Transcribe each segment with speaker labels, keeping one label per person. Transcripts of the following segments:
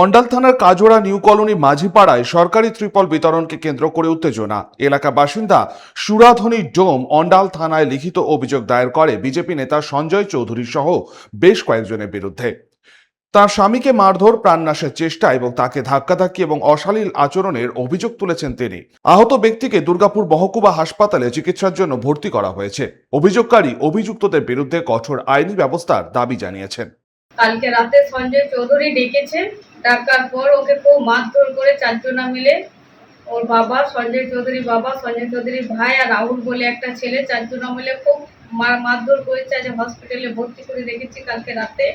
Speaker 1: অন্ডাল থানার Kajora new colony মাঝিপাড়ায় সরকারি ত্রিপল বিতরণকে কেন্দ্র করে উত্তেজনা। এলাকা বাসিন্দা সুরাধনী ডোম অন্ডাল থানায় লিখিত অভিযোগ দায়ের করে বিজেপি নেতা সঞ্জয় চৌধুরী সহ বেশ কয়েকজনের বিরুদ্ধে। তার স্বামীকে মারধর, প্রাণনাশের চেষ্টা এবং তাকে ধাক্কাধাক্কি এবং অশালীল আচরণের অভিযোগ তুলেছেন তিনি। আহত ব্যক্তিকে দুর্গাপুর মহকুমা হাসপাতালে চিকিৎসার জন্য ভর্তি করা হয়েছে। অভিযোগকারী অভিযুক্তদের বিরুদ্ধে কঠোর আইনি ব্যবস্থার দাবি জানিয়েছেন।
Speaker 2: কালকে রাতে সঞ্জয় চৌধুরী ডেকেছে, ডাকার পর ওকে খুব মারধর করে চারজনা মিলে, ওর বাবা সঞ্জয় চৌধুরী, বাবা সঞ্জয় চৌধুরীর ভাই আর রাহুল বলে একটা ছেলে, চারজনা মিলে খুব মারধর করেছে। আজ হসপিটালে ভর্তি করে রেখেছি। কালকে রাতে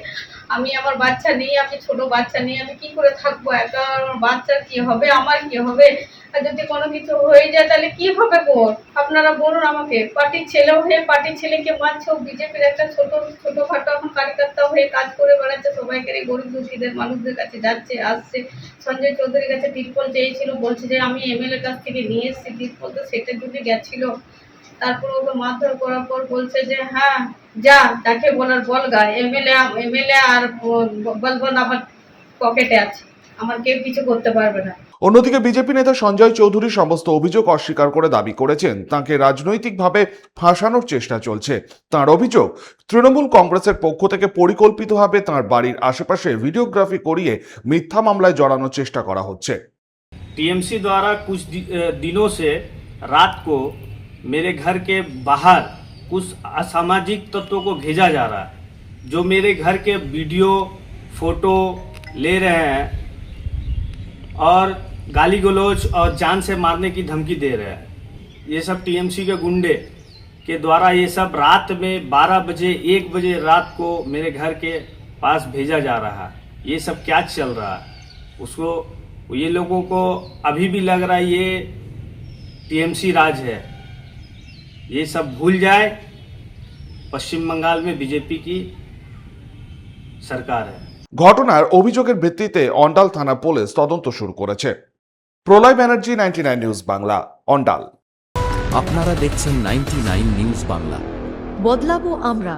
Speaker 2: আমি আমার বাচ্চা নিয়ে, আমি ছোট বাচ্চা নিয়ে আমি কি করে থাকবো? একা আমার বাচ্চার কি হবে, আমার কি হবে? আর যদি কোনো কিছু হয়ে যায় তাহলে কি হবে গো? আপনারা বলুন আমাকে। পার্টির ছেলে হয়ে পার্টির ছেলেকে মারছে। ও বিজেপির একটা ছোটখাটো এখন কার্যকর্তা হয়ে কাজ করে বেড়াচ্ছে, সবাইকে গরিব দুঃখীদের মানুষদের কাছে যাচ্ছে আসছে। সঞ্জয় চৌধুরীর কাছে তিরপল চেয়েছিল, বলছে যে আমি এমএলএ কাছ থেকে নিয়ে এসেছি তিরপল, তো সেটার জন্য গেছিল। তারপর ওকে মারধর করার পর বলছে যে হ্যাঁ যা, তাকে বলার বলগা, এমএলএ আর বলবন আমার পকেটে আছে, আমার কেউ কিছু করতে পারবে না।
Speaker 1: অন্যদিকে বিজেপি নেতা সঞ্জয় চৌধুরী সমস্ত অভিযোগ অস্বীকার করে দাবি করেছেন তাকে রাজনৈতিকভাবে ফাঁসানোর চেষ্টা চলছে। তার অভিযোগ, তৃণমূল কংগ্রেসের পক্ষ থেকে পরিকল্পিতভাবে তার বাড়ির আশেপাশে ভিডিওগ্রাফি করিয়ে মিথ্যা মামলায় জড়ানোর চেষ্টা করা হচ্ছে।
Speaker 3: टीएमसी द्वारा कुछ दिनों से रात को मेरे घर के बाहर कुछ असामाजिक तत्वों को भेजा जा रहा है, जो मेरे घर के वीडियो फोटो ले रहे हैं और गाली गलौज और जान से मारने की धमकी दे रहे हैं। ये सब टीएमसी के गुंडे के द्वारा ये सब रात में 12 बजे 1 बजे रात को मेरे घर के पास भेजा जा रहा है। ये सब क्या चल रहा है उसको, ये लोगों को अभी भी लग रहा है ये टीएमसी राज है। ये सब भूल जाए, पश्चिम बंगाल में बीजेपी की सरकार है।
Speaker 1: ঘটনার অভিযোগের ভিত্তিতে অন্ডাল থানা পুলিশ তদন্ত শুরু করেছে। প্রলয় ব্যানার্জি, 99 নিউজ বাংলা, অন্ডাল।
Speaker 4: আপনারা দেখছেন 99 নিউজ বাংলা।
Speaker 5: বদলাবো আমরা।